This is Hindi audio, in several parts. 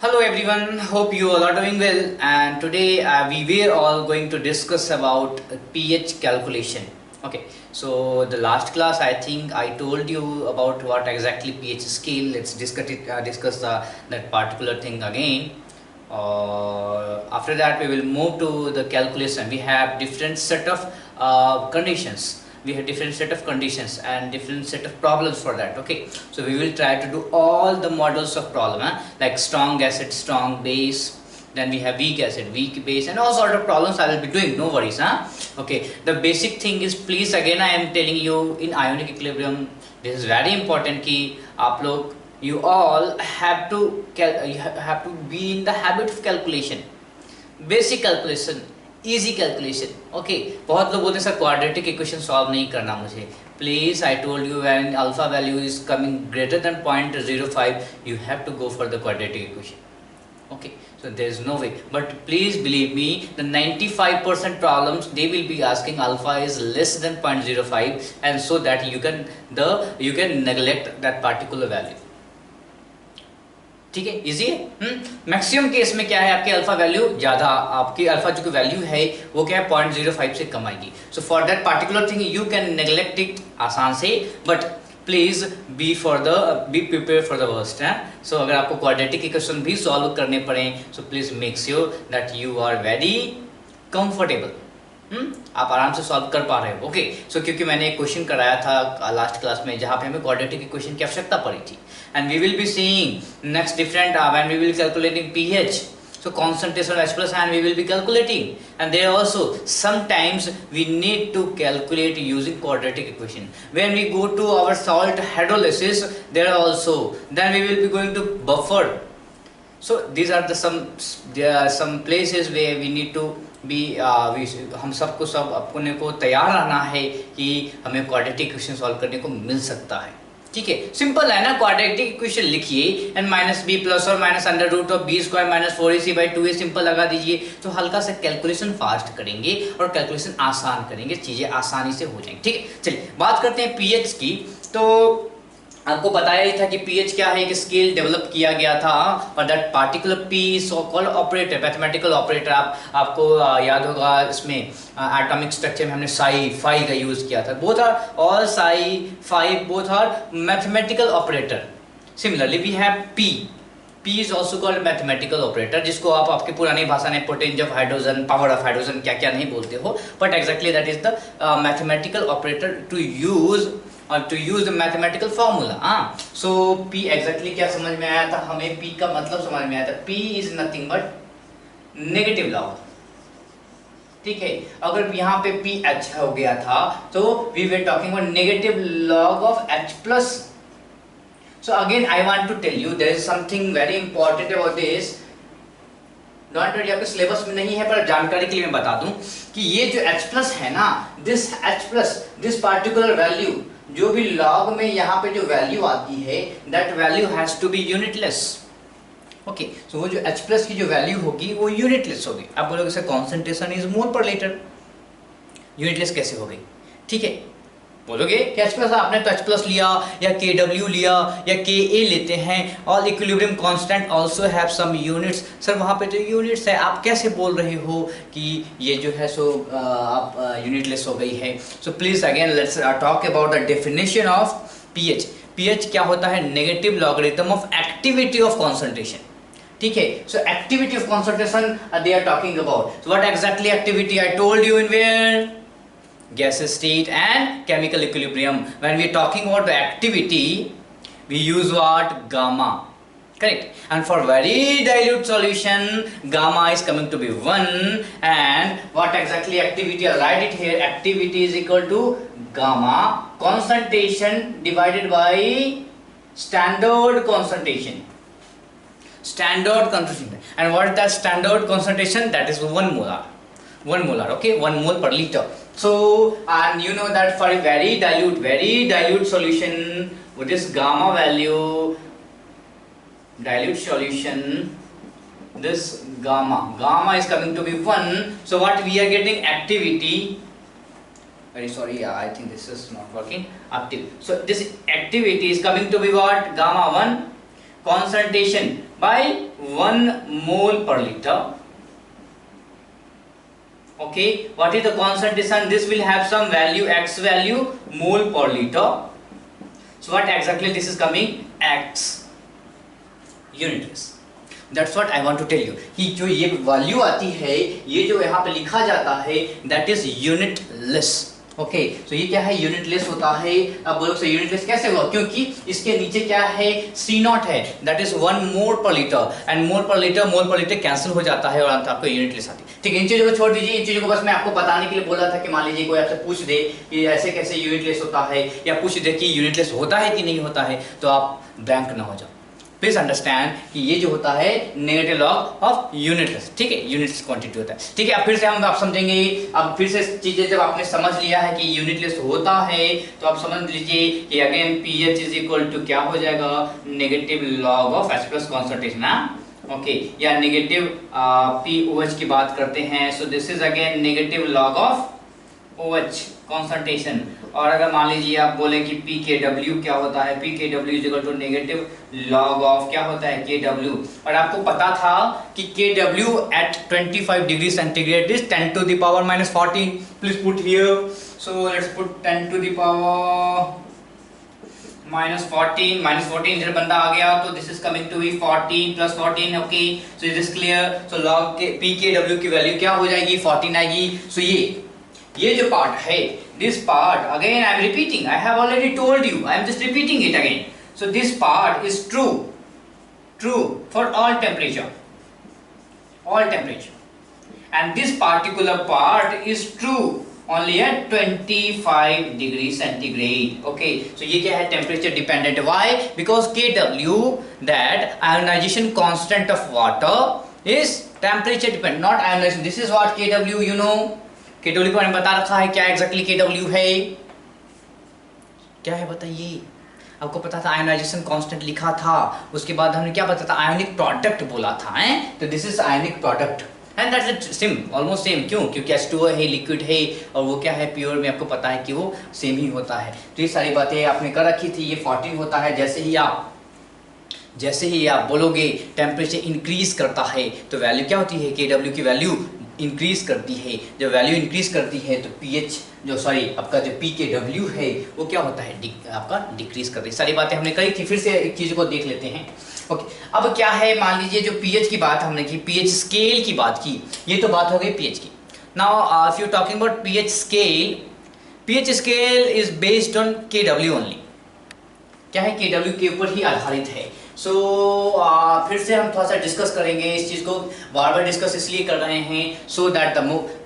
Hello everyone, hope you all are doing well, and today we were all going to discuss about pH calculation. Okay, so the last class I think I told you about what exactly pH scale. Let's discuss it, that particular thing again. After that we will move to the calculation. We have different set of conditions. We have different set of conditions and different set of problems for that. Okay, so we will try to do all the models of problem, like strong acid, strong base, then we have weak acid, weak base, and all sort of problems I will be doing, no worries. Okay, the basic thing is, please again I am telling you, in ionic equilibrium this is very important key. आप लोग you all have to be in the habit of calculation, basic calculation, easy calculation. Okay, बहुत लोग बोलते हैं सर क्वाड्रेटिक इक्वेशन सॉल्व नहीं करना मुझे. Please, I told you, when alpha value is coming greater than 0.05, you have to go for the quadratic equation. Okay, so there is no way. But please believe me, the 95% problems they will be asking alpha is less than 0.05, and so that you can neglect that particular value. ठीक है, इजी है. मैक्सिमम केस में क्या है, आपकी अल्फा वैल्यू ज्यादा, आपकी अल्फा जो वैल्यू है वो क्या है 0.05 से कम आएगी. So for that particular thing you can neglect it आसान से, but please be prepare for the worst है. सो अगर आपको क्वाड्रेटिक इक्वेशन भी सॉल्व करने पड़े, so please make sure that you are very comfortable. आप आराम से सॉल्व कर पा रहे हो. ओके, सो क्योंकि मैंने एक क्वेश्चन कराया था लास्ट क्लास में जहाँ पे हमें क्वाड्रेटिक इक्वेशन की आवश्यकता पड़ी थी, and we will be seeing next different when we will calculating pH. So concentration of H plus ion we will be calculating, and there also sometimes we need to calculate using quadratic equation. When we go to our salt hydrolysis, there also then we will be going to buffer. So these are there are some places where we need to be हम सबको अपने को तैयार रहना है कि हमें क्वाड्रेटिक इक्वेशन सॉल्व करने को मिल सकता है. ठीक है, सिंपल है ना. क्वाड्रेटिक इक्वेशन लिखिए, एन माइनस बी प्लस और minus under root of B square minus 4ac/2a simple लगा दीजिए, तो हल्का सा कैलकुलेशन फास्ट करेंगे और कैलकुलेशन आसान करेंगे, चीजें आसानी से हो जाएंगी. ठीक है, चलिए बात करते हैं पीएच की. तो आपको बताया ही था कि पीएच क्या है, एक स्केल डेवलप किया गया था, और that particular P so called operator, mathematical operator. आपको याद होगा इसमें एटॉमिक स्ट्रक्चर में हमने साई फाई का यूज किया था. Both are all psi phi both are mathematical operator. Similarly we have P. P is also called mathematical operator, जिसको आप आपकी पुरानी भाषा में potential of hydrogen, power of hydrogen क्या क्या नहीं बोलते हो, but exactly that is the mathematical operator to use the mathematical formula. So P exactly क्या समझ में आया था हमें, P का मतलब समझ में आया था. P is nothing but negative log. ठीक है, अगर यहाँ पे P H हो गया था तो we were talking about negative log of H plus. So again I want to tell you there is something very important about this. Don't worry, आपके सिलेबस में नहीं है पर जानकारी के लिए मैं बता दूं कि ये जो H प्लस है ना, this H plus, this particular value, जो भी लॉग में यहाँ पे जो वैल्यू आती है, that value has to be unitless. Okay, so वो जो H प्लस की जो वैल्यू होगी वो यूनिटलेस होगी. आप बोलोगे सर कॉन्सेंट्रेशन इज मोल पर लीटर, यूनिटलेस कैसे हो गई? ठीक है, बोलोगे कि H प्लस आपने तो H प्लस लिया या KW लिया या KA लेते हैं, और equilibrium constant also have some units. Sir वहाँ पे जो यूनिट्स है आप कैसे बोल रहे हो कि ये जो है सो आप यूनिटलेस हो गई है. So please again let's talk about the definition of pH. PH क्या होता है? Negative logarithm of activity of concentration. ठीक है, so activity of concentration they are talking about. So what exactly activity I told you in where? Gaseous state and chemical equilibrium. When we are talking about the activity, we use what? Gamma. Correct. And for very dilute solution, gamma is coming to be 1. And what exactly activity? I'll write it here. Activity is equal to gamma concentration divided by standard concentration. Standard concentration. And what is that standard concentration? That is 1 molar. 1 molar. Okay, 1 mole per liter. So, and you know that for a very dilute solution with this gamma value, dilute solution, this gamma is coming to be 1. So what we are getting? Activity. Very sorry, I think this is not working. Active. So this activity is coming to be what? Gamma 1. Concentration by 1 mole per liter. Okay, what is the concentration? This will have some value, x value, mole per liter. So what exactly this is coming? X, unitless. That's what I want to tell you कि जो ये वैल्यू आती है, ये जो यहाँ पे लिखा जाता है, that is unitless. ओके, सो ये क्या है? यूनिटलेस होता है। अब बोलो सर यूनिटलेस कैसे हुआ? क्योंकि इसके नीचे क्या है? सी नॉट है, दैट इज 1 मोल पर लीटर, एंड मोल पर लीटर कैंसिल हो जाता है और अंत आपको यूनिटलेस आती है। ठीक है, इन चीजों को छोड़ दीजिए, इन चीजों को बस मैं आपको बताने के लिए बोला था कि मान लीजिए कोई आपसे पूछ दे कि ऐसे कैसे यूनिटलेस होता है, या पूछ दे कि यूनिटलेस होता है कि नहीं होता है, तो आप ब्लैंक ना हो जाओ। प्लीज अंडरस्टैंड कि ये जो होता है नेगेटिव लॉग ऑफ यूनिटलेस, ठीक है, यूनिटलेस क्वांटिटी होता है। ठीक है, अब फिर से हम आप समझेंगे। अब फिर से चीजें जब आपने समझ लिया है कि यूनिटलेस होता है, तो आप समझ लीजिए कि again pH is equal to क्या हो जाएगा? Negative log of H plus concentration. Okay, या नेगेटिव पीओएच की बात करते हैं, so this is again negative log of OH concentration. और अगर मान लीजिए आप बोले कि PKW क्या होता है? PKW is equal to negative log of क्या होता है? KW। और आपको पता था कि KW at 25 degree centigrade is 10 to the power minus 14। Please put here, so let's put 10 to the power minus 14 इधर बंदा आ गया, तो this is coming to be 14 plus 14। Okay, so it is clear. So log के PKW की वैल्यू क्या हो जाएगी? 14 आएगी। सो ये जो पार्ट है, this part again I am repeating, I have already told you, I am just repeating it again. So this part is true for all temperature, and this particular part is true only at 25 degree centigrade. Okay, so ये क्या है? temperature dependent. Why? Because KW, that ionization constant of water, is temperature dependent, not ionization. This is what KW, you know, KW को मैंने बता रखा है क्या एग्जैक्टली KW है, क्या है बताइए? आपको पता था आयनाइजेशन कांस्टेंट लिखा था, उसके बाद हमने क्या बताया था? आयनिक प्रोडक्ट बोला था, हैं? तो this is ionic product, and that's it, same, almost same. क्यों? क्योंकि H2O है, लिक्विड है, और वो क्या है? प्योर में आपको पता है कि वो सेम ही होता है। तो ये सारी बातें आपने कर रखी थी। ये 14 होता है। जैसे ही आप बोलोगे टेम्परेचर इंक्रीज करता है, तो वैल्यू क्या होती है? KW की वैल्यू इंक्रीज करती है। जब वैल्यू इंक्रीज करती है तो आपका जो PKW है वो क्या होता है? आपका डिक्रीज करती है। सारी बातें हमने कही थी, फिर से एक चीज़ को देख लेते हैं। ओके, अब क्या है? मान लीजिए जो पीएच की बात हमने की, पीएच स्केल की बात की, ये तो बात हो गई पीएच की। Now if you talking about pH scale is based on KW only. क्या है? KW के ऊपर ही आधारित है। सो फिर से हम थोड़ा सा डिस्कस करेंगे इस चीज़ को। बार बार डिस्कस इसलिए कर रहे हैं सो दैट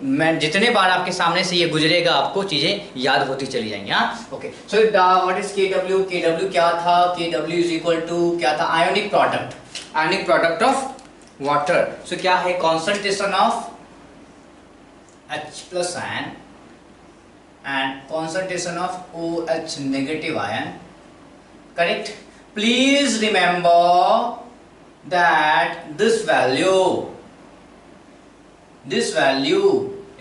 मैं जितने बार आपके सामने से ये गुजरेगा आपको चीज़ें याद होती चली जाएंगी। हाँ, okay. So what is KW? KW क्या था? KW इज इक्वल टू क्या था? Ionic product of water. So क्या है? Concentration of H plus ion and concentration of OH negative ion, correct? Please remember that this value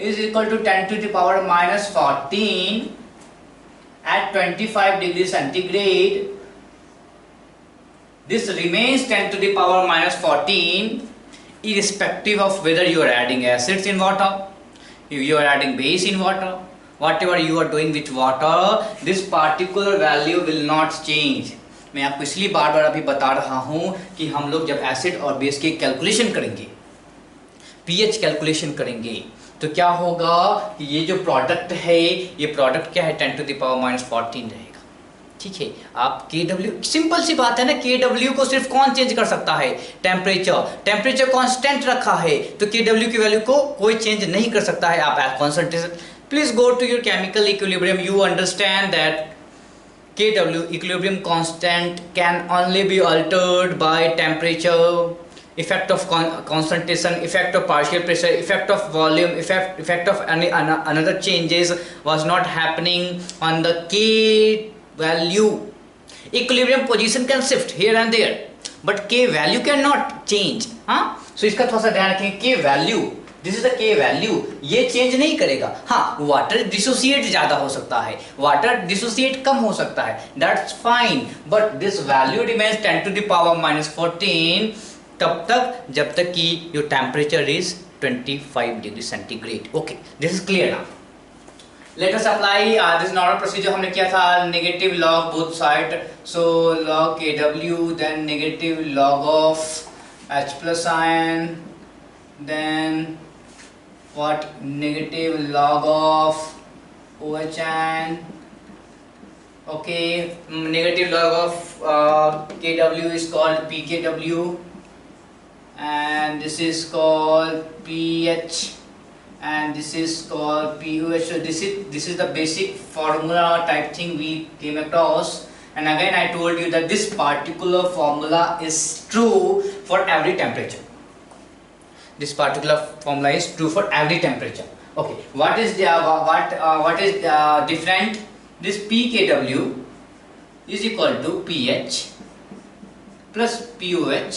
is equal to 10 to the power minus 14 at 25 degrees centigrade. This remains 10 to the power minus 14 irrespective of whether you are adding acids in water, you are adding base in water, whatever you are doing with water, this particular value will not change. मैं आपको इसलिए बार बार अभी बता रहा हूं कि हम लोग जब एसिड और बेस की कैलकुलेशन करेंगे, पीएच कैलकुलेशन करेंगे, तो क्या होगा कि ये जो प्रोडक्ट है, ये प्रोडक्ट क्या है? 10 to the power minus 14 रहेगा। ठीक है, आप KW, सिंपल सी बात है ना, KW को सिर्फ कौन चेंज कर सकता है? टेम्परेचर कांस्टेंट रखा है, तो KW की वैल्यू को कोई चेंज नहीं कर सकता है। आप concentration, please go to your chemical equilibrium, you understand that KW equilibrium constant can only be altered by temperature, effect of concentration, effect of partial pressure, effect of volume, effect of another changes was not happening on the K value. Equilibrium position can shift here and there, but K value cannot change. हाँ, so इसका थोड़ा सा ध्यान रखें। K value, this is the K value, ये चेंज नहीं करेगा। हाँ, वाटर डिसोसिएट ज्यादा हो सकता है, वाटर डिसोसिएट कम हो सकता है, that's fine, but this value remains 10 to the power minus 14 तब तक जब तक कि your temperature is 25 degree centigrade. Okay, this is clear now. Let us apply this normal procedure हमने किया था, negative log both side, so log KW, then negative log of H plus ion, then what negative log of OH ion. Okay, negative log of KW is called PKW and this is called pH and this is called pOH. So this is the basic formula type thing we came across, and again I told you that this particular formula is true for every temperature. This particular formula is true for every temperature. Okay, what is different? This PKW is equal to pH plus pOH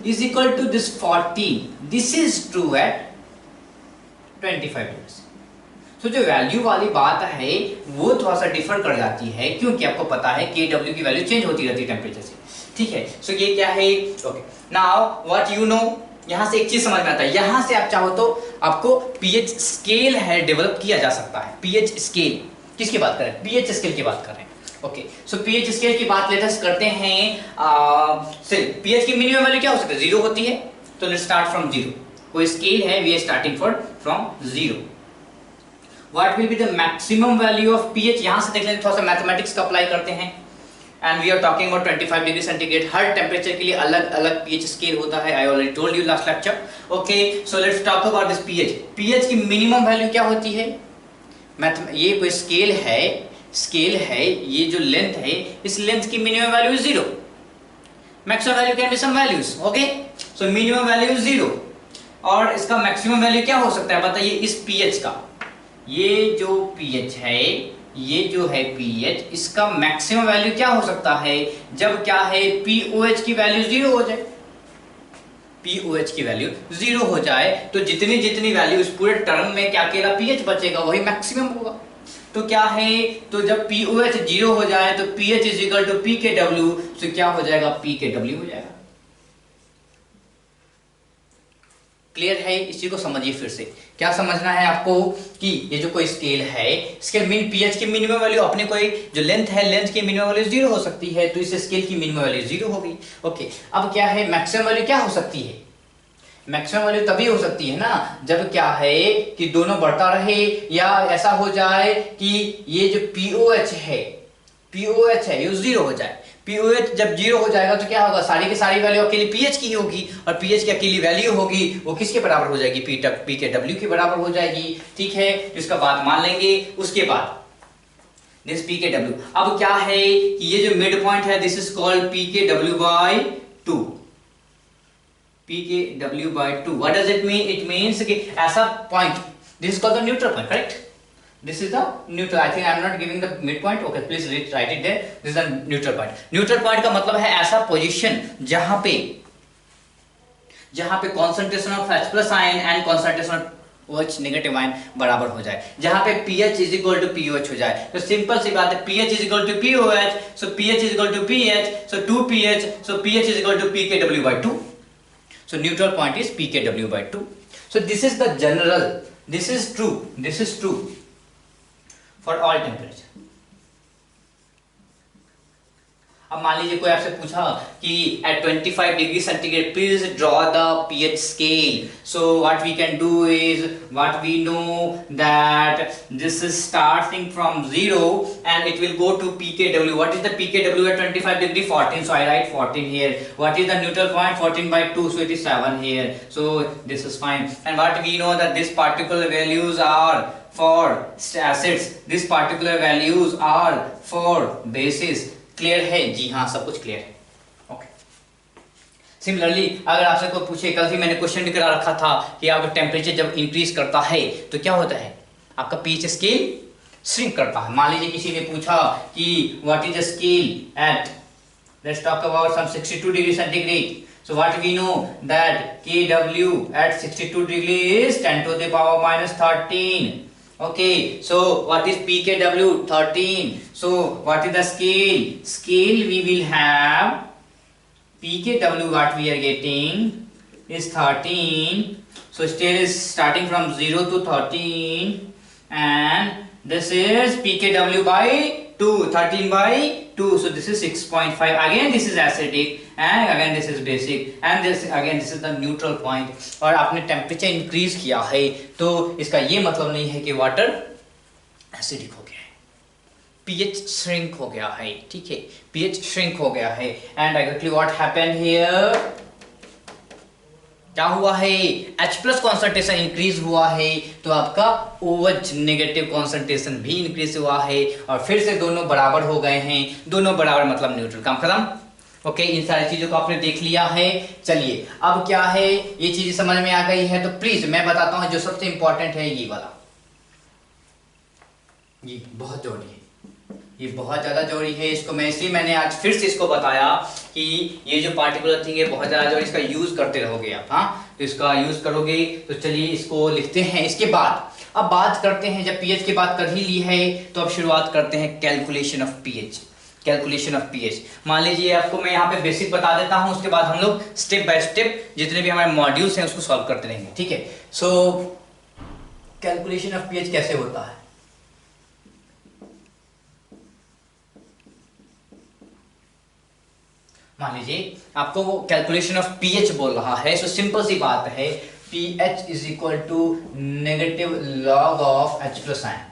is equal to this 14. This is true at 25 degrees. तो जो वैल्यू वाली बात है वो थोड़ा सा डिफर कर जाती है, क्योंकि आपको पता है KW की वैल्यू चेंज होती रहती है टेम्परेचर से, ठीक है। सो ये क्या है? Okay, now what you know, यहाँ से एक चीज समझ में आता है, यहाँ से आप चाहो तो आपको पीएच स्केल है डेवलप किया जा सकता है। पीएच स्केल किसकी बात कर रहे हैं? पीएच स्केल की बात कर रहे हैं। ओके, सो पीएच स्केल की बात लेटेस्ट करते हैं। पीएच की मिनिमम वैल्यू क्या हो सकती है? 0 होती है, तो लेट्स स्टार्ट फ्रॉम 0। कोई स्केल है, we are starting from 0। What will be the maximum value of pH? यहां से देख लेते, थोड़ा सा मैथमेटिक्स का अप्लाई करते हैं। And we are talking about 25 degree centigrade. हर टेम्परेचर के लिए अलग अलग पीएच स्केल होता है, I already told you last lecture. Okay, so let's talk about this pH. PH की मिनिमम वैल्यू क्या होती है? ये कोई स्केल है, ये जो लेंथ है, इस लेंथ की minimum value is 0, maximum value can be some values. Okay, so minimum value is 0 और इसका मैक्सिमम वैल्यू क्या हो सकता है बताइए? इस पीएच का, ये जो पीएच है, ये जो है पीएच, इसका मैक्सिमम वैल्यू क्या हो सकता है? जब क्या है, पीओएच की वैल्यू 0 हो जाए। पीओएच की वैल्यू 0 हो जाए तो जितनी जितनी वैल्यू इस पूरे टर्म में क्या अकेला पीएच बचेगा, वही मैक्सिमम होगा। तो क्या है, तो जब पीओएच 0 हो जाए तो पीएच इज इक्वल टू पीकेडब्ल्यू, तो क्या हो जाएगा? पीकेडब्ल्यू हो जाएगा। क्लियर है? इसी को समझिए फिर से। क्या समझना है आपको कि ये जो कोई स्केल है, स्केल मीन पीएच की मिनिमम वैल्यू अपने कोई जो लेंथ है, लेंथ की मिनिमम वैल्यू 0 हो सकती है, तो इस स्केल की मिनिमम वैल्यू 0 हो गई। ओके, अब क्या है, मैक्सिमम वैल्यू क्या हो सकती है? मैक्सिमम वैल्यू तभी हो सकती है ना जब क्या है कि दोनों बढ़ता रहे, या ऐसा हो जाए कि ये जो पीओएच है ये 0 हो जाए। पीओएच जब 0 हो जाएगा तो क्या होगा? सारी की सारी वैल्यू अकेली पीएच की ही होगी, और पीएच की अकेली वैल्यू होगी वो किसके बराबर हो जाएगी? पीकेडब्ल्यू के बराबर हो जाएगी, ठीक है। इसका बात मान लेंगे। उसके बाद दिस पीकेडब्ल्यू, अब क्या है कि ये जो मिड पॉइंट है, this is called PKW by 2। PKW by 2. What does it mean? It means कि ऐसा point, this is called the neutral point, correct? This is the neutral. I think I am not giving the midpoint. Okay, please write it there. This is the neutral point. Neutral point का मतलब है ऐसा position जहाँ पे concentration of H plus ion and concentration of OH negative ion बराबर हो जाए, जहाँ पे pH is equal to pOH हो जाए। तो सिंपल सी बात है, pH is equal to pOH, so pH is equal to pH, so 2pH, so pH is equal to pKW by 2. So neutral point is pKW by 2. So this is the general, this is true for all temperature. अब मान लीजिए कोई आपसे पूछा कि at 25 degree centigrade please draw the pH scale. So what we can do is, what we know that this is starting from 0 and it will go to pKW. What is the pKW at 25 degree? 14. So I write 14 here. What is the neutral point? 14 by 2. So it is 7 here. So this is fine. And what we know that these particular values are for acids. These particular values are for bases. Clear है? जी हाँ, सब कुछ क्लियर है। ओके, सिमिलरली अगर आपसे कोई पूछे, कल भी मैंने क्वेश्चन भी करा रखा था कि आपका टेम्परेचर जब इंक्रीज करता है तो क्या होता है? आपका पीएच स्केल श्रिंक करता है। मान लीजिए किसी ने पूछा कि what is the scale at, let's talk about some 62 degree centigrade. So what we know that Kw at 62 degree is 10 to the power minus 13. Okay, so what is pKw? 13. So what is the scale? Scale we will have pKw what we are getting is 13. So still is starting from 0 to 13, and this is pKw by 2, 13 by 2. So this is 6.5. Again this is acidic, and again this is basic, and this again this is the neutral point. और आपने टेम्परेचर इंक्रीज किया है तो इसका ये मतलब नहीं है कि वाटर एसिडिक हो गया है, pH shrink हो गया है, ठीक है, pH shrink हो गया है. And actually what happened here, क्या हुआ है, H प्लस कॉन्सेंट्रेशन इंक्रीज हुआ है तो आपका OH नेगेटिव कॉन्सेंट्रेशन भी इंक्रीज हुआ है, और फिर से दोनों बराबर हो गए हैं. दोनों बराबर मतलब न्यूट्रल, काम खत्म. ओके, इन सारी चीजों को आपने देख लिया है. चलिए अब क्या है, ये चीजें समझ में आ गई है तो प्लीज मैं बताता हूं जो सबसे इंपॉर्टेंट है ये वाला, ये बहुत जरूरी है, ये बहुत ज़्यादा जरूरी है. इसको मैं इसलिए मैंने आज फिर से इसको बताया कि ये जो पार्टिकुलर थिंग है बहुत ज़्यादा जरूरी, इसका यूज़ करते रहोगे आप. हाँ, तो इसका यूज़ करोगे तो चलिए इसको लिखते हैं. इसके बाद अब बात करते हैं, जब पीएच की बात कर ही ली है तो अब शुरुआत करते हैं calculation of pH. Calculation of pH, मान लीजिए आपको मैं यहाँ पे बेसिक बता देता हूँ, उसके बाद हम लोग स्टेप बाय स्टेप जितने भी हमारे मॉड्यूल्स हैं उसको सॉल्व करते रहेंगे, ठीक है. सो कैलकुलेशन ऑफ पीएच कैसे होता है, मान लीजिए आपको वो कैलकुलेशन ऑफ पीएच बोल रहा है. सो सिंपल सी बात है, pH is equal to negative log of H plus ion.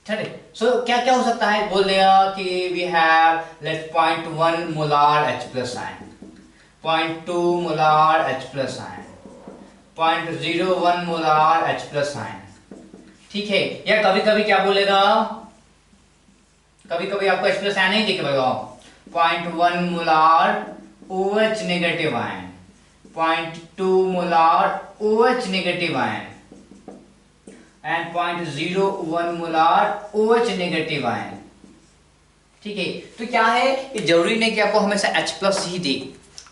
ठीक है, सो क्या क्या हो सकता है, बोल देगा कि we have let 0.1 molar H plus ion, 0.2 molar H plus ion, 0.01 molar H plus ion, ठीक है. या कभी कभी क्या बोलेगा, कभी कभी आपको H प्लस आयन नहीं दिखेगा, 0.1 molar OH negative ion, 0.2 molar OH negative ion, and 0.01 molar OH negative ion, ठीक है. तो क्या है, ये जरूरी नहीं कि आपको हमेशा H प्लस ही दे,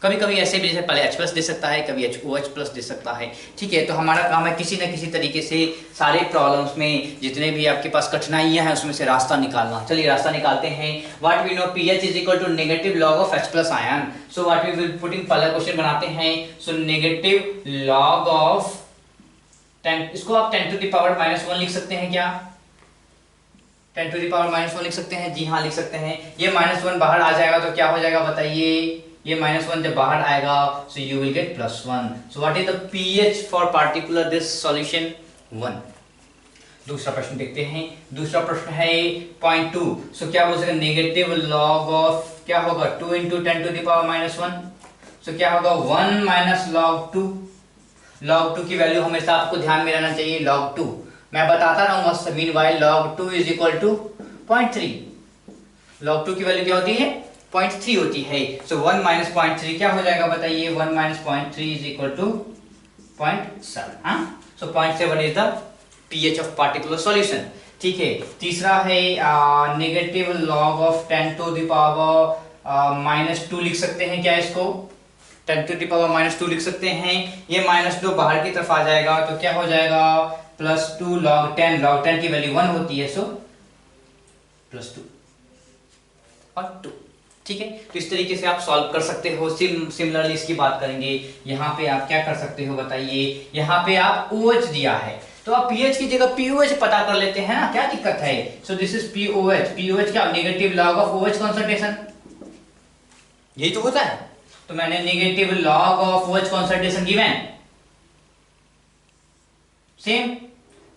कभी कभी ऐसे भी, जैसे पहले H प्लस दे सकता है, कभी OH प्लस दे सकता है, ठीक है. तो हमारा काम है किसी न किसी तरीके से सारे प्रॉब्लम्स में जितने भी आपके पास कठिनाइयां हैं उसमें से रास्ता निकालना. चलिए रास्ता निकालते हैं. What we know, pH is equal to negative log of H plus ion. So what we will put in, पहला क्वेश्चन बनाते हैं. सो नेगेटिव लॉग ऑफ 10, इसको आप 10 टू द पावर -1 लिख सकते हैं क्या, 10 टू द पावर -1 लिख सकते हैं, जी हाँ लिख सकते हैं. ये -1 बाहर आ जाएगा तो क्या हो जाएगा बताइए, ये -1 जब बाहर आएगा so you will get +1. So what is the pH for particular this solution, 1. दूसरा प्रश्न देखते हैं. दूसरा प्रश्न है 0.2. सो क्या हो सकता है, नेगेटिव लॉग ऑफ क्या होगा, 2 × 10 टू द पावर -1. सो क्या होगा, 1 माइनस log 2. log 2 की वैल्यू हमेशा आपको ध्यान में रहना चाहिए, log 2 मैं बताता रहूंगा. Meanwhile log 2 is equal to 0.3. log 2 की वैल्यू क्या होती है, 0.3 होती है. सो 1 माइनस 0.3 क्या हो जाएगा बताइए, 1 माइनस 0.3 इज इक्वल टू 0.7. हाँ, so 0.7 is the pH of particular solution, ठीक है. तीसरा है negative log of 10 to the power -2 लिख सकते हैं क्या, इसको 10 टू द पावर -2 लिख सकते हैं. ये -2 बाहर की तरफ आ जाएगा तो क्या हो जाएगा, +2 log 10. log 10 की वैल्यू 1 होती है, सो +2 और 2, ठीक है. तो इस तरीके से आप सॉल्व कर सकते हो. सिमिलरली इसकी बात करेंगे, यहाँ पे आप क्या कर सकते हो बताइए, यहाँ पे आप OH दिया है तो आप pH की जगह POH पता कर लेते हैं ना, क्या दिक्कत है. सो दिस इज POH. POH क्या, negative log of OH concentration, यही तो होता है. तो मैंने negative log of OH concentration given, same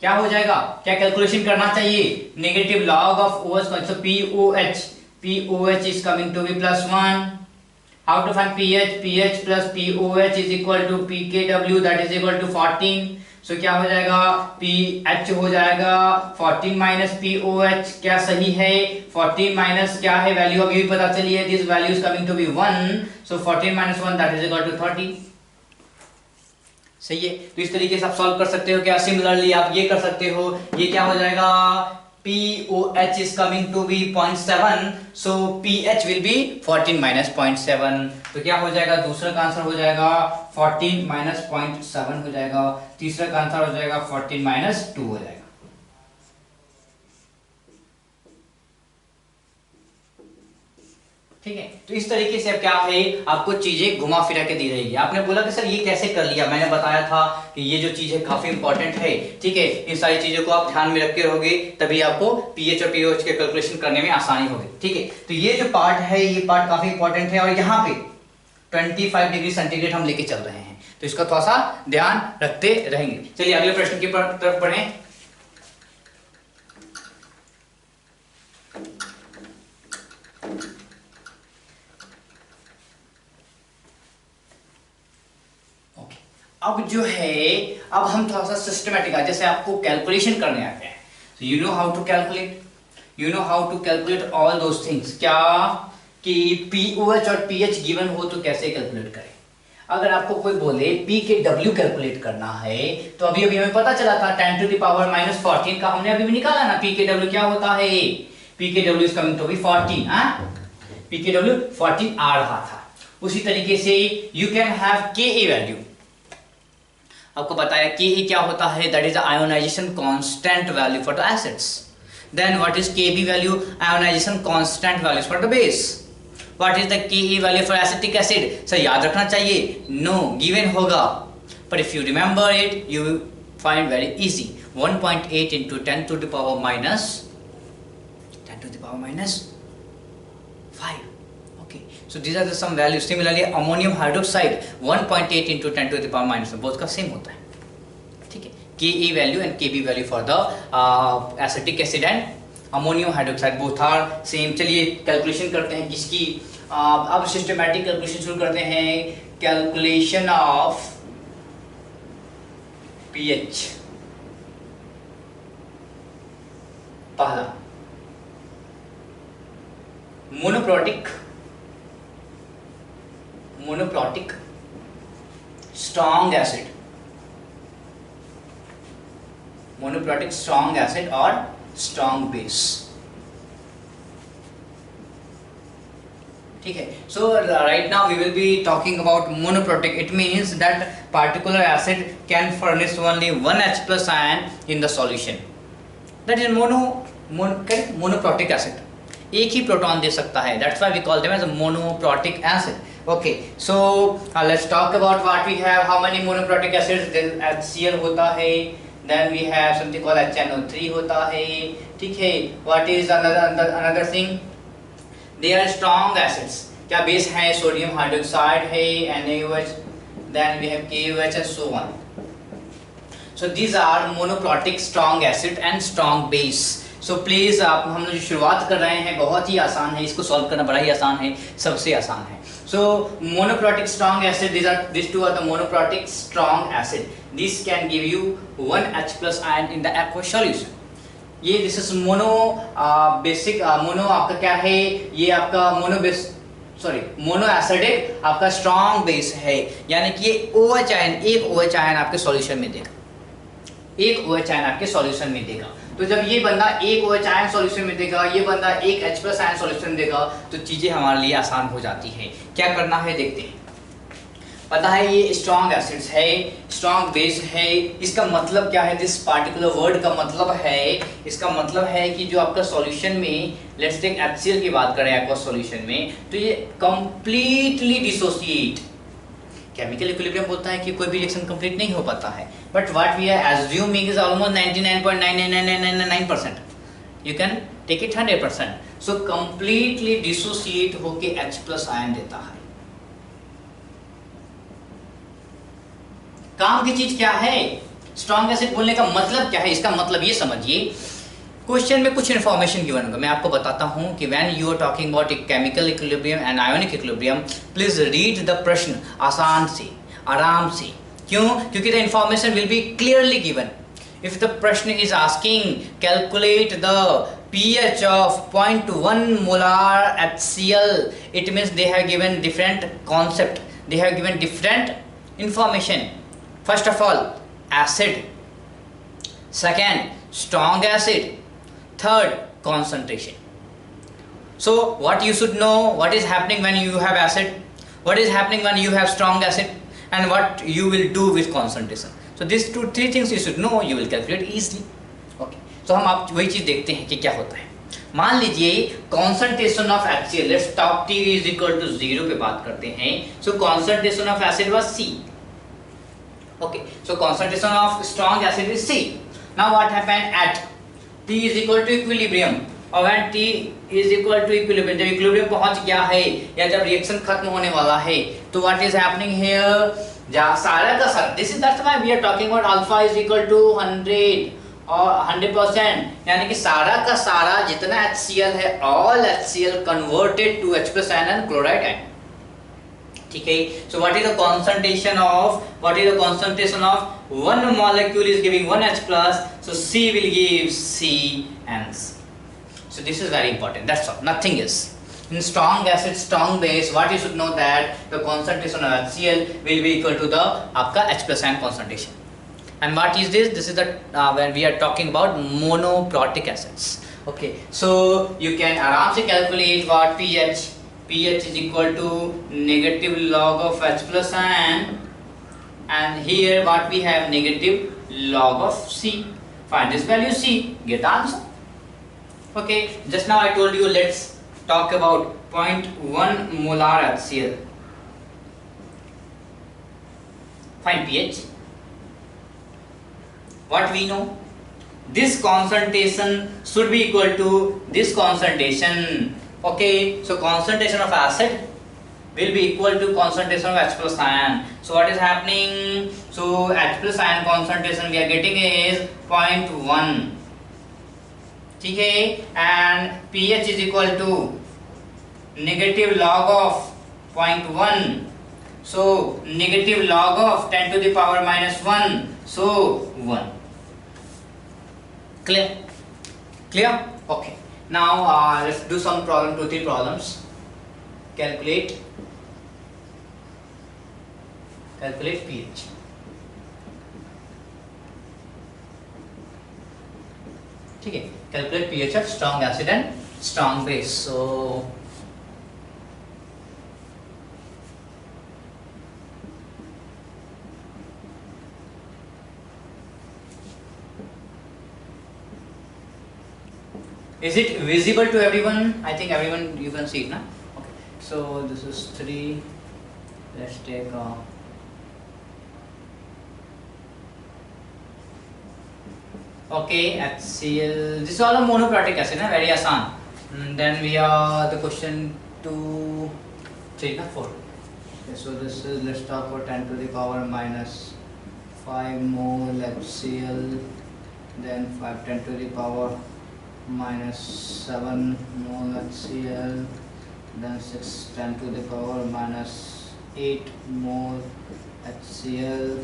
क्या हो जाएगा, क्या कैलकुलेशन करना चाहिए, negative log of OH concentration, POH is coming to be +1. How to find pH? pH plus POH is equal to pKw, that is equal to 14. So क्या हो जाएगा, pH हो जाएगा 14 माइनस POH. क्या सही है, 14 माइनस क्या है वैल्यू, अभी भी पता चली है, this value is coming to be 1. So 14 minus 1 that is equal to 30. सही है. तो इस तरीके से आप सॉल्व कर सकते हो. क्या सिमिलरली आप ये कर सकते हो, ये क्या हो जाएगा, POH is coming to be 0.7, so pH will be 14 minus 0.7. तो क्या हो जाएगा, दूसरा का आंसर हो जाएगा 14 minus 0.7 हो जाएगा. तीसरा का आंसर हो जाएगा 14 minus 2 हो जाएगा. ठीक है। तो इस तरीके से अब क्या है, आपको चीजें घुमा फिरा के दी रहेगी। आपने बोला कि सर ये कैसे कर लिया, मैंने बताया था कि ये जो चीज है काफी इंपॉर्टेंट है। ठीक है, इन सारी चीजों को आप ध्यान में रख के रहोगे तभी आपको पीएच और पीओएच के कैलकुलेशन करने में आसानी होगी। ठीक है, तो ये जो पार्ट है ये पार्ट काफी इंपॉर्टेंट है, और यहाँ पे 25 डिग्री सेंटीग्रेड हम लेके चल रहे हैं, तो इसका थोड़ा सा ध्यान रखते रहेंगे। चलिए अगले प्रश्न की तरफ बढ़ें। अब जो है, अब हम थोड़ा सा सिस्टमेटिक है, जैसे आपको कैलकुलेशन करने आते हैं, so you know how to calculate, you know how to calculate all those things। क्या कि पीओएच और पीएच गिवन हो तो कैसे कैलकुलेट करें। अगर आपको कोई बोले पी के डब्ल्यू कैलकुलेट करना है, तो अभी अभी हमें पता चला था 10 टू द पावर -14 का हमने अभी भी निकाला ना। पी के डब्ल्यू क्या होता है, P K W is coming to be 14। P K W 14 आ रहा था। उसी तरीके से यू कैन हैव के ए वैल्यू। आपको बताया कि ये क्या होता है, that is ionization constant value for the acids. Then what is Kb value, ionization constant values for the base. What is the Ka value for acetic acid, sir याद रखना चाहिए, नो गिवन होगा, पर if you remember it you will find very easy. 1.8 into 10 to the power minus 5। So these are the some values. Similarly, ammonium hydroxide 1.8 into 10 to the power minus, both का सेम होता है। ठीक है, Ke value and Kb value for the acetic acid and ammonium hydroxide both are same। चलिए कैलकुलेशन करते हैं किसकी, अब सिस्टमैटिक कैलकुलेशन शुरू करते हैं। Calculation of pH. पहला monoprotic strong acid, monoprotic strong acid और स्ट्रॉन्ग बेस। ठीक है, so right now we will be talking about monoprotic. It means that particular acid can furnish only one H+ ion in the solution, that is monoprotic acid, एक ही प्रोटॉन दे सकता है, that's why we call them as a monoprotic acid। Okay, so let's talk about what we have, how many monoprotic acids। then HCl होता है, then we have something called HNO3 होता है। ठीक है, what is another thing, they are strong acids। क्या बेस है, सोडियम हाइड्रोक्साइड है, NaOH, then we have KOH and so on। so these are monoprotic strong acid and strong base। so please आप हम जो शुरुआत कर रहे हैं बहुत ही आसान है, इसको सॉल्व करना बड़ा ही आसान है, सबसे आसान है। so monoprotic strong acid, these two are the monoprotic strong acid। this can give you one H+ ion in the aqueous solution। ये this is mono basic mono आपका क्या है, ये आपका मोनो एसिडिक आपका स्ट्रॉन्ग बेस है, यानी कि ये OH आयन, एक OH आयन आपके सॉल्यूशन में देगा, एक OH आयन आपके सॉल्यूशन में देगा। तो जब ये बंदा एक OH आयन सॉल्यूशन में देगा, ये बंदा एक H+ आयन सॉल्यूशन में देगा, तो चीजें हमारे लिए आसान हो जाती हैं। क्या करना है देखते हैं। पता है ये स्ट्रॉन्ग एसिड्स है, स्ट्रॉन्ग बेस है, इसका मतलब क्या है, दिस पार्टिकुलर वर्ड का मतलब है, इसका मतलब है कि जो आपका सॉल्यूशन में, लेट्स टेक HCl की बात करें aqueous सॉल्यूशन में, तो ये कंप्लीटली डिसोसिएट, केमिकल इक्विलिब्रियम बोलता है कि कोई भी रिएक्शन कंप्लीट नहीं हो पाता है, but what we are assuming is almost 99.99999%, you can take it 100%। So completely dissociate होके H+ आयन देता है। काम की चीज क्या है, स्ट्रॉन्ग एसिड बोलने का मतलब क्या है, इसका मतलब ये समझिए, क्वेश्चन में कुछ इन्फॉर्मेशन गिवन होगा, मैं आपको बताता हूं कि when you are talking about a chemical equilibrium and ionic equilibrium, please read the प्रश्न आसान से, आराम से। क्यों? क्योंकि the information will be clearly given. If the प्रश्न is asking calculate the pH of 0.1 molar HCl, it means they have given different concept, they have given different information। First of all, acid, second, strong acid, third, concentration। So what you should know, what is happening when you have acid, what is happening when you have strong acid, and what you will do with concentration। So these three things you should know, you will calculate easily। Okay, so हम आप वही चीज देखते हैं कि क्या होता है। मान लीजिए concentration of HCl, let's top T is equal to 0 पे बात करते हैं। So concentration of acid was C। Okay, so concentration of strong acid is C। Now what happened at T is equal to equilibrium, और when T is equal to equilibrium, जब इक्विलिब्रियम पहुंच गया है या जब रिएक्शन खत्म होने वाला है, तो व्हाट इज हैपनिंग हियर, जहां सारा का सारा, this is that's why we are talking about alpha is equal to 100 और 100%, यानी कि सारा का सारा जितना HCl है, all HCl converted to H+N and chloride ion। ठीक है, so what is the concentration of one molecule is giving 1 H plus, so C will give C and C। So this is very important, that's all, nothing else। In strong acid, strong base, what you should know that the concentration of HCl will be equal to the आपका H+N concentration। And what is this? This is the when we are talking about monoprotic acids। Okay, so you can आराम से calculate what pH is equal to negative log of H+N, and here what we have negative log of C। Find this value C, get the answer। Okay, just now I told you, let's talk about 0.1 molar HCl। Find pH। What we know, this concentration should be equal to this concentration। Okay, so concentration of acid will be equal to concentration of H+N। So what is happening, so H+N concentration we are getting is 0.1। ठीक है, and pH is equal to negative log of 0.1, so negative log of 10 to the power minus 1, so 1। Clear? Okay, now let's do some problem, 2-3 problems। calculate pH। ठीक है, calculate pH of strong acid and strong base। So is it visible to everyone? I think everyone, you can see it now। Okay, so this is 3, let's take okay, HCl, this is all a monoprotic acid, na? Very आसान। Then we are the question 2, 3 na 4। Okay, so this is, let's talk about 10 to the power minus 5 mole HCl, then 10 to the power minus 7 mole HCl, then 10 to the power minus 8 mole HCl।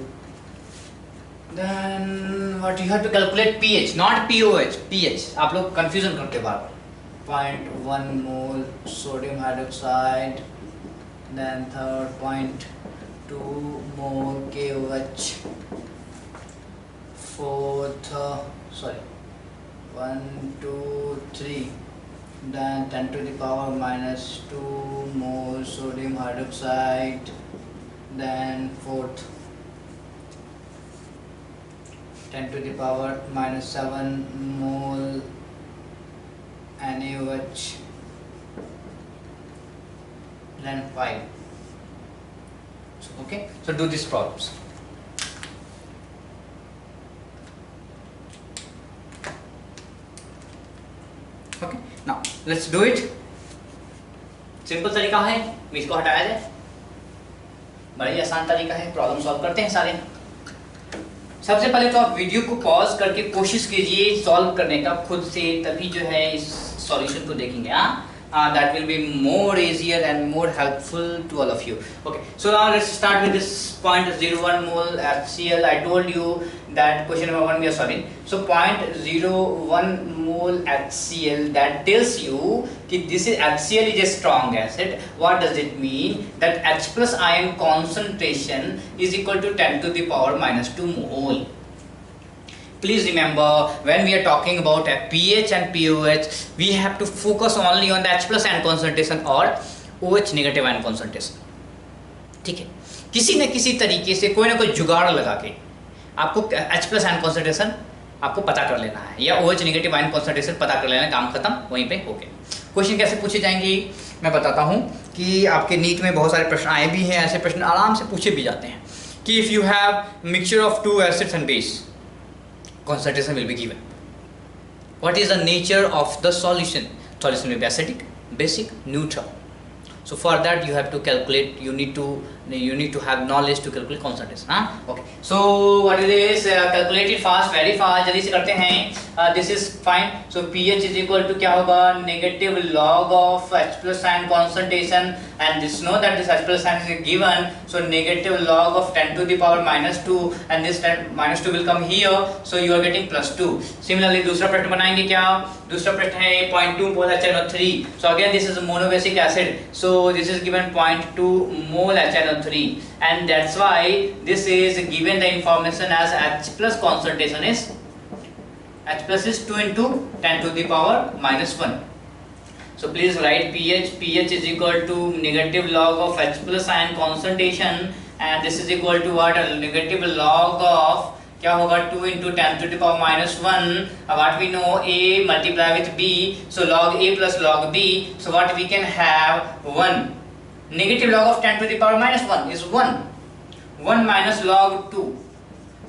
Then what you have to calculate pH, not POH, pH। आप लोग confusion करते बार। 0.1 mole sodium hydroxide, then third 0.2 mole KOH, fourth 1, 2, 3, then 10 to the power minus 2 mole sodium hydroxide, then fourth 10 to the power minus 7 mole NaOH, then 5। So, okay, so do these problems। Okay, now let's do it। Simple तरीका है, इसको हटाया जाए, बड़ा ही आसान तरीका है। प्रॉब्लम सॉल्व करते हैं सारे। सबसे पहले तो आप वीडियो को पॉज करके कोशिश कीजिए सॉल्व करने का खुद से, तभी जो है इस सॉल्यूशन को देखेंगे। that will be more easier and more helpful to all of you। Okay, so now let's start with this 0.01 mole HCl। I told you that question number 1 we are solving। So 0.01 mole HCl, that tells you that this is HCl is a strong acid। What does it mean? That H+ ion concentration is equal to 10 to the power minus 2 mole। Please remember, when we are talking about pH and pOH, we have to focus only on the H+ ion concentration or OH negative ion concentration। ठीक है, किसी न किसी तरीके से कोई ना कोई जुगाड़ लगा के आपको H+ ion concentration आपको पता कर लेना है, या OH नेगेटिव आयन कॉन्सेंट्रेशन पता कर लेना, काम खत्म, वहीं पे हो गया। क्वेश्चन कैसे पूछे जाएंगे मैं बताता हूँ कि आपके नीट में बहुत सारे प्रश्न आए भी हैं, ऐसे प्रश्न आराम से पूछे भी जाते हैं कि if you have mixture of 2 acids and base, concentration will be given. What is the nature of the solution? Solution will be acidic, basic, neutral. So for that you have to calculate, you need to have knowledge to calculate concentration. Okay, so what it is, calculate it fast, very fast, जल्दी से करते हैं. This is fine. So pH is equal to क्या होगा, negative log of H plus ion concentration, and this know that this H plus ion is given, so negative log of 10 to the power minus 2, and this minus 2 will come here, so you are getting plus 2. Similarly दूसरा प्रश्न बनाएंगे क्या, दूसरा प्रश्न है 0.2 मोल HNO3. So again this is a monobasic acid, so this is given 0.2 mole HNO3, and that's why this is given the information as H plus concentration is, H plus is 2 into 10 to the power minus 1. So please write pH is equal to negative log of H plus ion concentration, and this is equal to what, negative log of क्या होगा 2 into 10 to the power minus 1. What we know, A multiply with B, so log A plus log B, so what we can have 1. Negative log of 10 to the power minus 1 is 1. 1 minus log 2.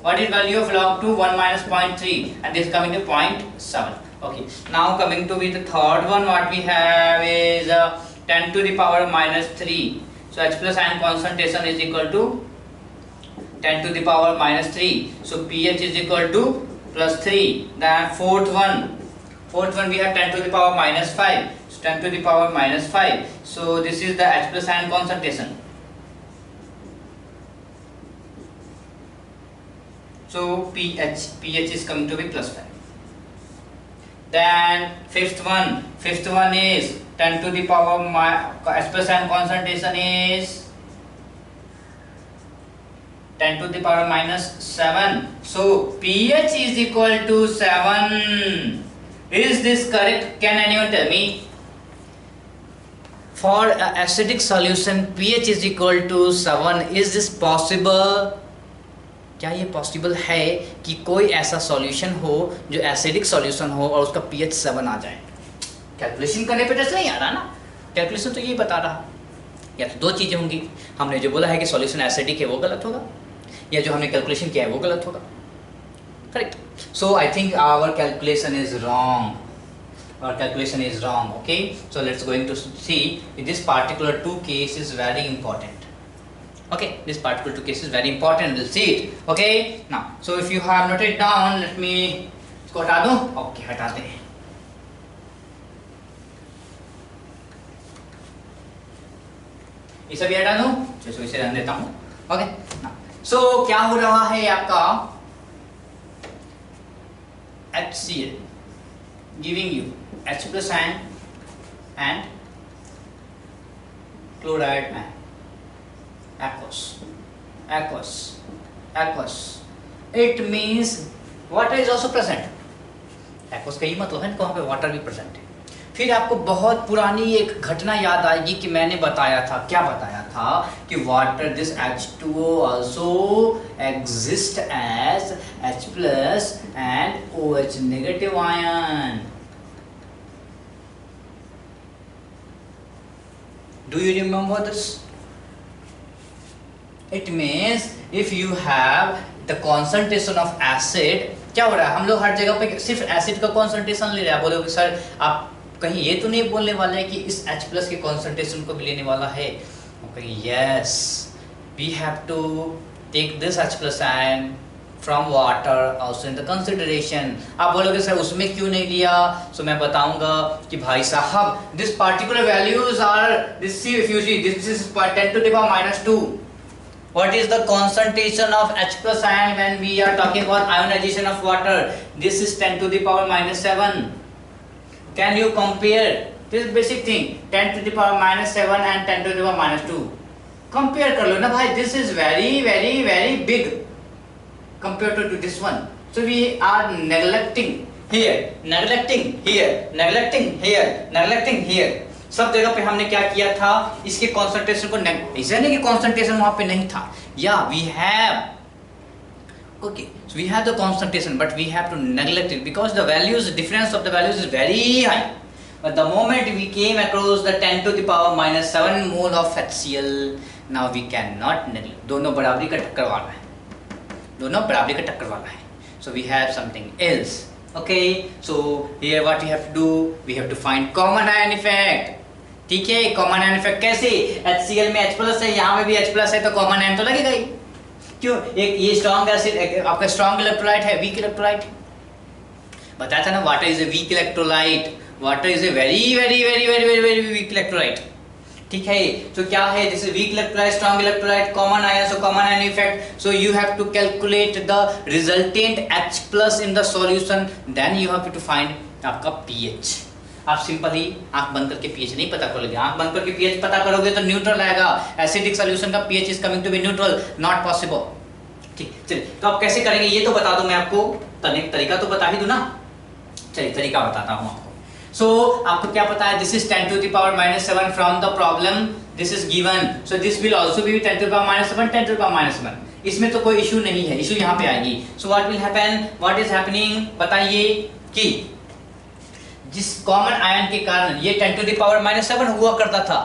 What is value of log 2? 1 minus 0.3, and this is coming to 0.7. Okay, now coming to the third one, what we have is 10 to the power minus 3. So H plus ion concentration is equal to 10 to the power minus 3. So pH is equal to plus 3. Then fourth one we have 10 to the power minus 5. So 10 to the power minus 5. So this is the H plus ion concentration. So pH is coming to be plus 5. Then fifth one is 10 to the power H plus ion concentration is 10 to the power minus 7. So pH is equal to 7. Is this correct? Can anyone tell me? For acidic solution pH is equal to 7. Is this possible? क्या ये पॉसिबल है कि कोई ऐसा सॉल्यूशन हो जो एसिडिक सॉल्यूशन हो और उसका pH 7 आ जाए? कैलकुलेशन करने पे जैसे नहीं आ रहा ना, कैलकुलेशन तो यही बता रहा, या तो दो चीज़ें होंगी, हमने जो बोला है कि सॉल्यूशन एसिडिक है वो गलत होगा, या जो हमने कैलकुलेशन किया है वो गलत होगा. Correct. So I think our calculation is wrong. Our calculation is wrong. Okay, so let's going to see this particular two case is very important. Okay, this particular two case is very important. We'll see it. Okay, now so if you have noted down, let me इसको हटा दूं. Okay, हटाते हैं. इसे भी हटा दूं, जैसे इसे रहने देता हूँ. Okay, now so क्या हो रहा है आपका HCl giving you H plus ion and chloride ion, aqueous. It means water is also present. aqueous का ही मतलब है वहाँ पे water भी present है. फिर आपको बहुत पुरानी एक घटना याद आएगी कि मैंने बताया था, क्या बताया था कि water this H2O also exist as H plus and OH negative ion. Do you remember this? It means if you have the concentration of acid, क्या हो रहा है, हम लोग हर जगह पे सिर्फ एसिड का कॉन्सेंट्रेशन ले रहे हैं. बोलोगे सर आप कहीं ये तो नहीं बोलने वाले हैं कि इस H plus के कॉन्सेंट्रेशन को भी लेने वाला है? Yes, we have to take this H plus ion from water also in the consideration. आप बोलोगे सर उसमें क्यों नहीं लिया? So मैं बताऊंगा कि भाई साहब this particular values are this. See, if you see this is 10 to the power minus 2. What is the concentration of H plus ion when we are talking about ionization of water? This is 10 to the power minus 7. Can you compare this basic thing 10 to the power minus 7 and 10 to the power minus 2? Compare कर लो ना भाई. This is very big compared to this one. So we are neglecting here, neglecting here. सब जगह पे हमने क्या किया था, इसके कॉन्सेंट्रेशन को ऐसे नहीं कि कॉन्सेंट्रेशन वहां पे नहीं था. या we have Okay, so we have the concentration, but we have to neglect it because the values, difference of the values is very high. But the moment we came across the 10 to the power minus 7 mole of HCl, now we cannot neglect. दोनों बराबरी का टक्कर वाला है, दोनों बराबरी का टक्कर वाला है. So we have something else. Okay, so here what we have to do, we have to find common ion effect. ठीक है, common ion effect कैसे? HCl में H प्लस है, यहाँ में भी H प्लस है, तो common ion तो लगेगा ही. क्यों? एक ये स्ट्रॉन्ग एसिड आपका स्ट्रॉन्ग इलेक्ट्रोलाइट है, वीक इलेक्ट्रोलाइट. बताया था ना, water is a weak electrolyte. Water is a very very very very very very weak electrolyte. ठीक है, तो क्या है, this is weak electrolyte, strong electrolyte, common ion. So common ion effect, so you have to calculate the resultant H plus in the solution, then you have to find आपका pH. आप सिंपली आंख बंद करके pH नहीं पता करोगे. आंख बंद करके pH पता करोगे तो न्यूट्रल आएगा. एसिडिक सॉल्यूशन का pH is coming to be neutral, not possible. ठीक, चलिए तो आप कैसे करेंगे ये तो बता दूं मैं आपको. तरीका तो बता ही दूं ना. चलिए तरीका बताता हूं आपको. सो आपको क्या पता है, this is 10 to the power minus 7 from the problem, this is given. So this will also be 10 to the power minus 7, 10 to the power minus 7. इसमें तो कोई इशू नहीं है, इशू यहाँ पे आएगी. So what will happen, what is happening, बताइए कि जिस कॉमन आयन के कारण ये 10 टू द पावर माइनस 7 हुआ करता था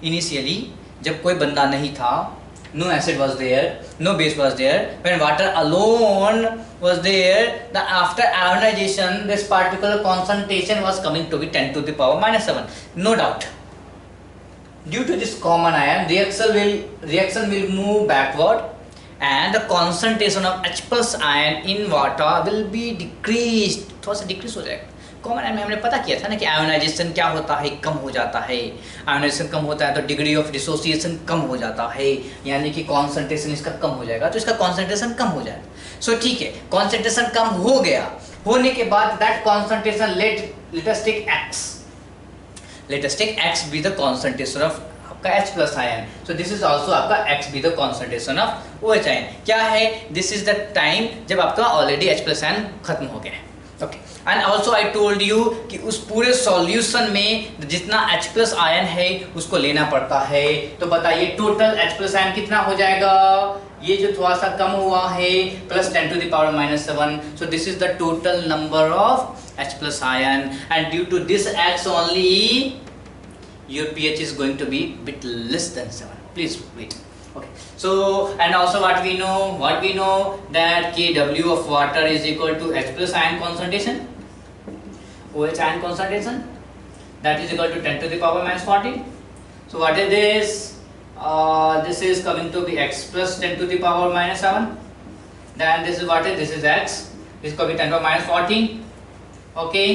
इनिशियली, जब कोई बंदा नहीं था, no acid was there, no base was there, when water alone was there, the after ionization this particular concentration was coming to be 10 to the power minus 7, no doubt. Due to this common ion, reaction will move backward and the concentration of H plus ion in water will be decreased. थोड़ा सा डिक्रीज हो जाएगा. कॉमन आयन में हमने पता किया था ना कि आयोनाइजेशन क्या होता है, कम हो जाता है. आयोनाइजेशन कम होता है तो डिग्री ऑफ डिसोसिएशन कम हो जाता है, यानी कि कॉन्सेंट्रेशन इसका कम हो जाएगा, तो इसका कॉन्सेंट्रेशन कम हो जाएगा. सो ठीक है, कॉन्सेंट्रेशन कम हो गया, होने के बाद that concentration let us take X be the concentration of आपका H plus ion. So this is also आपका X be the concentration of OH ion. क्या है, दिस इज द टाइम जब आपका ऑलरेडी H प्लस आयन खत्म हो गया है. Okay, and also I told you कि उस पूरे सॉल्यूशन में जितना H प्लस आयन है उसको लेना पड़ता है. तो बताइए टोटल H प्लस आयन कितना हो जाएगा, ये जो थोड़ा सा कम हुआ है plus 10 to the power minus 7. So this is the total number of H plus ion, and due to this X only your pH is going to be bit less than 7. Please wait. Okay, so and also what we know that Kw of water is equal to H plus ion concentration, OH ion concentration, that is equal to 10 to the power minus 14. So what is this? This is coming to be X plus 10 to the power minus 7. Then this is what is, this is X, this could be 10 to the power minus 14. Okay,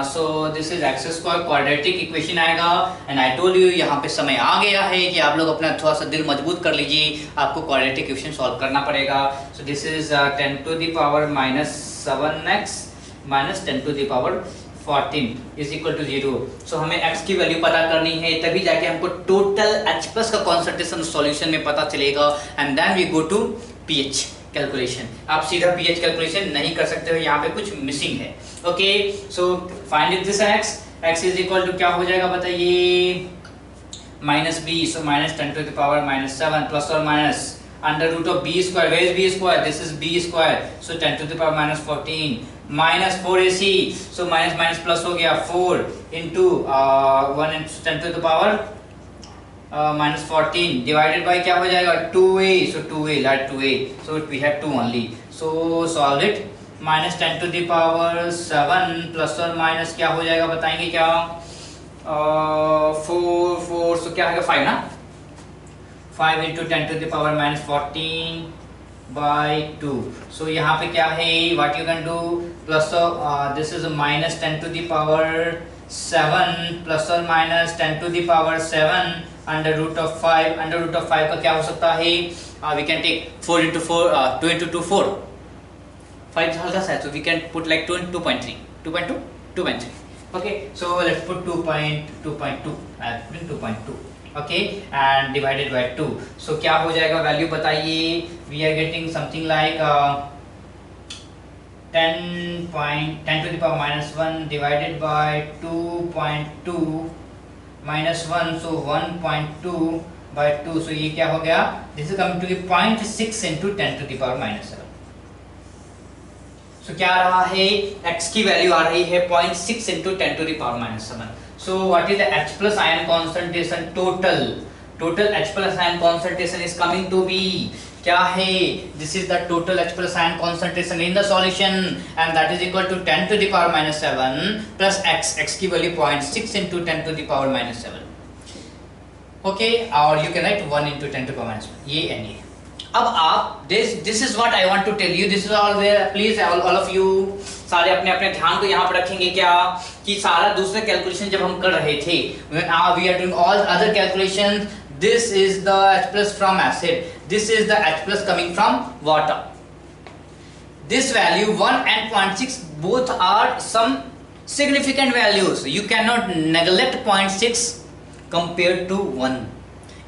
so this is x square quadratic equation आएगा. एंड आई टोल्ड यू यहाँ पे समय आ गया है कि आप लोग अपना थोड़ा सा दिल मजबूत कर लीजिए, आपको क्वाड्रेटिक इक्वेशन सॉल्व करना पड़ेगा. So this is 10 to the power minus 7x minus 10 to the power 14 is equal to 0. So हमें x की वैल्यू पता करनी है, तभी जाके हमको टोटल H प्लस का कॉन्सेंट्रेशन सॉल्यूशन में पता चलेगा. And then we go to pH calculation. आप सीधा pH कैलकुलेशन नहीं कर सकते हो, यहाँ पे कुछ मिसिंग है. Okay, so find it this x is equal to क्या हो जाएगा बताइए, minus B. So minus 10 to the power minus 7 plus और minus under root of B square. Where is B square, this is B square. So 10 to the power minus 14 minus 4ac. So minus minus plus हो गया 4 into 1 into 10 to the power minus 14 divided by क्या हो जाएगा 2a. so 2a, let 2a, so we have 2 only. so solve it. minus 10 to the power 7 plus or minus क्या हो जाएगा बताएंगे क्या, 4 so क्या होगा 5 ना, 5 into 10 to the power minus 14 by 2. so यहाँ पे क्या है, what you can do, plus this is minus 10 to the power 7 plus or minus 10 to the power 7 under root of 5. under root of 5 का क्या हो सकता है, we can take 4 into 4 2 into 2 4, 5 हल्का सा है, so we can put like 2 into 2.3 2.3. okay, so let's put 2.2 2.2. okay, and divided by 2. so क्या हो जाएगा वैल्यू बताइए, we are getting something like 10 to the power minus 1 divided by 2.2 minus 1, so 1.2 by 2. so ये क्या हो गया, this is coming to be 0.6 into 10 to the power minus 7. सो क्या आ रहा है, x की वैल्यू आ रही है 0.6 into 10 to the power minus 7. So what is the H plus ion concentration total? Total H plus ion concentration is coming to be क्या है, this is the total H plus ion concentration in the solution and that is equal to 10 to the power minus 7 plus x की value 0.6 into 10 to the power minus 7. Okay, और you can write 1 into 10 to the power minus 1. ये n है. अब आप this is what I want to tell you. This is all there. Please all of you सारे अपने अपने ध्यान को यहाँ पर रखेंगे क्या, कि सारा दूसरे कैलकुलेशन जब हम कर रहे थे, when we are doing all other calculations, this is the H plus from acid, this is the H plus coming from water. This value 1 and 0.6 both are some significant values. You cannot neglect 0.6 compared to 1.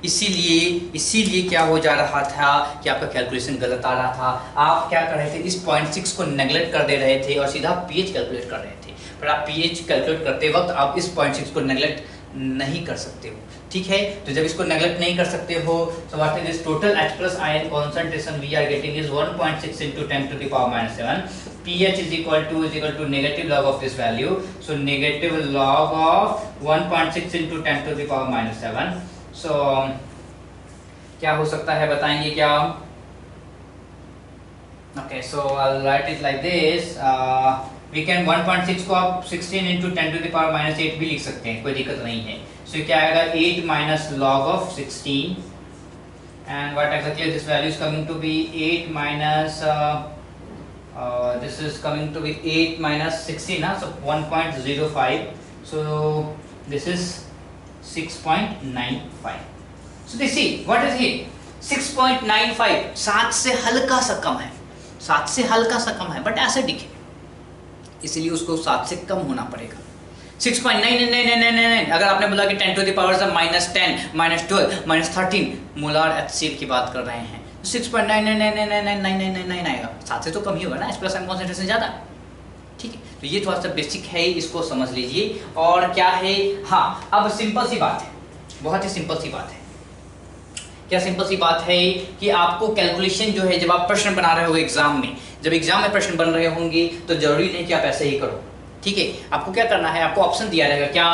इसीलिए क्या हो जा रहा था कि आपका कैलकुलेशन गलत आ रहा था. आप क्या कर रहे थे, इस 0.6 को नेगलेक्ट कर दे रहे थे और सीधा pH कैलकुलेट कर रहे थे. पर आप pH कैलकुलेट करते वक्त आप इस 0.6 को नेगलेक्ट नहीं कर सकते हो. ठीक है, तो जब इसको नेगलेक्ट नहीं कर सकते हो, so what is this total H plus ion concentration we are getting is 1.6 into 10 to the power minus 7. pH is equal to negative log of this value. So negative log of 1.6 into 10 to the power minus 7. So क्या हो सकता है बताएंगे क्या? Okay, so I'll write it like this. We can 1.6 को आप 16 into 10 to the power minus 8 भी लिख सकते हैं, कोई दिक्कत नहीं है. So क्या आएगा 8 minus log of 16 and what exactly this value is coming to be 8 minus this is coming to be 8 minus 16, so 1.05. So this is 6.95. So they see what is it? 6.95 7 से हल्का सा कम है, 7 से हल्का सा कम है, बट एसिडिक है, इसलिए उसको 7 से कम होना पड़ेगा. 6.999999. अगर आपने बोला कि 10 to the power से -10, -12, -13 मोलार HCl की बात कर रहे हैं, 6.99999999 आएगा. 7 से तो कम ही होगा ना, H plus ion concentration ज़्यादा. ठीक है, तो ये थोड़ा सा बेसिक है, इसको समझ लीजिए. और क्या है, हाँ अब सिंपल सी बात है, बहुत ही सिंपल सी बात है. क्या सिंपल सी बात है कि आपको कैलकुलेशन जो है, जब आप प्रश्न बना रहे हो एग्जाम में, जब एग्जाम में प्रश्न बन रहे होंगे तो जरूरी नहीं कि आप ऐसे ही करो. ठीक है, आपको क्या करना है, आपको ऑप्शन दिया रहेगा.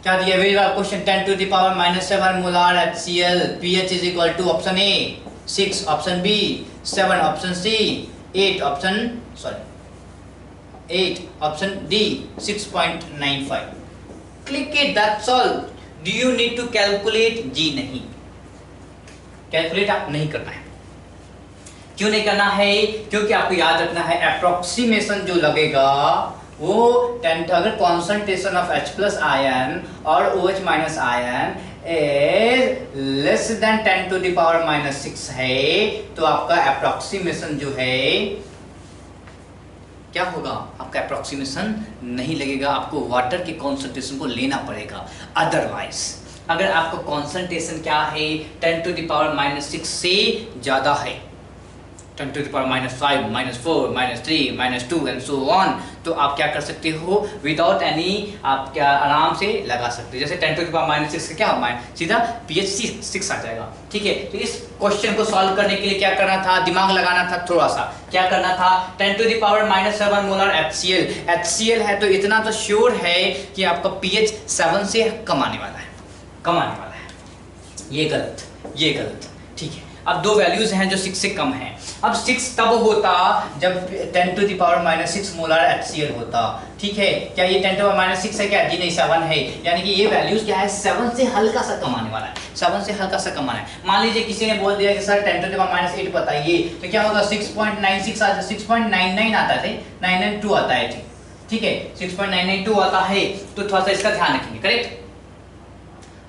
क्या दिया हुआ question, 10 to the power minus 7 molar HCl, pH is equal to option A 6, option B 7, option C 8, option D 6.95. Click it, that's all. Do you need to calculate? जी नहीं, कैलकुलेट आप नहीं करना है. क्यों नहीं करना है, क्योंकि आपको याद रखना है अप्रोक्सीमेशन जो लगेगा वो 10, अगर concentration of H plus ion और OH minus ion is less than 10 to the power minus 6 है, तो आपका अप्रोक्सीमेशन जो है क्या होगा, आपका अप्रोक्सीमेशन नहीं लगेगा. आपको वाटर के कॉन्सेंट्रेशन को लेना पड़ेगा. अदरवाइज अगर आपका कॉन्सेंट्रेशन क्या है 10 to the power minus 6 से ज़्यादा है, 10 to the power minus 5, minus 4, minus 3, minus 2 and so on, तो आप क्या कर सकते हो, विदाउट एनी आप क्या आराम से लगा सकते हो. जैसे 10 to the power minus 6 क्या होगा, सीधा pH 6 आ जाएगा. ठीक है, तो इस क्वेश्चन को सॉल्व करने के लिए क्या करना था, दिमाग लगाना था थोड़ा सा. क्या करना था, 10 to the power minus 7 molar HCl है, तो इतना तो श्योर है कि आपका pH 7 से कम आने वाला है. ये गलत. ठीक है, अब दो वैल्यूज हैं जो 6 से कम हैं. अब 6 तब होता जब 10 to the power minus 6 molar HCl होता. ठीक है, क्या ये 10 to the power minus 6 है क्या, जी नहीं 7 है. यानी कि ये वैल्यूज क्या है, 7 से हल्का सा कम आने वाला है, 7 से हल्का सा कम आना है. मान लीजिए किसी ने बोल दिया कि sir 10 to the power minus 8 बताइए, तो क्या होगा, 6.96 आता है, 6.99 आता है, 992 आता है. ठीक है, 6.992 आता है, तो थोड़ा सा इसका ध्यान रखेंगे. Correct.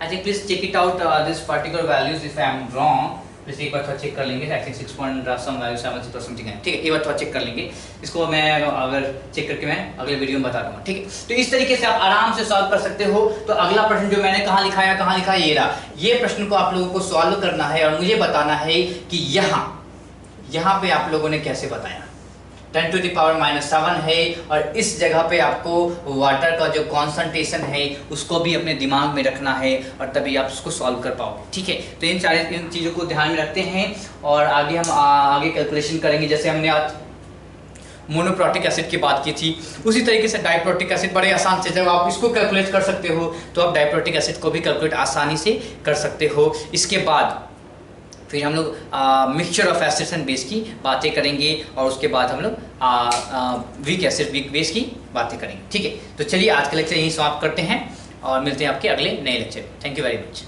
I think please check it out this particular values if I am wrong. Please एक बार थोड़ा चेक कर लेंगे. I think 6 point some value 7 something है. ठीक है, एक बार थोड़ा चेक कर लेंगे इसको. मैं अगर चेक करके मैं अगले वीडियो में बता दूंगा. ठीक है, तो इस तरीके से आप आराम से सॉल्व कर सकते हो. तो अगला प्रश्न जो मैंने कहाँ लिखा है, ये रहा. ये प्रश्न को आप लोगों को सॉल्व करना है और मुझे बताना है कि यहाँ पे आप लोगों ने कैसे बताया. 10 to the power minus 7 है और इस जगह पे आपको वाटर का जो कॉन्सेंट्रेशन है उसको भी अपने दिमाग में रखना है और तभी आप उसको सॉल्व कर पाओगे. ठीक है, तो इन चीज़ों को ध्यान में रखते हैं और आगे हम आगे कैलकुलेशन करेंगे. जैसे हमने आज मोनोप्रोटिक एसिड की बात की थी। उसी तरीके से डाइप्रोटिक एसिड बड़े आसान से, जब आप इसको कैलकुलेट कर सकते हो तो आप डाइप्रोटिक एसिड को भी कैलकुलेट आसानी से कर सकते हो। इसके बाद फिर हम लोग mixture of acids and base की बातें करेंगे और उसके बाद हम लोग वीक एसिड वीक बेस की बातें करेंगे। ठीक है, तो चलिए आज का लेक्चर यहीं समाप्त करते हैं और मिलते हैं आपके अगले नए lecture. Thank you very much.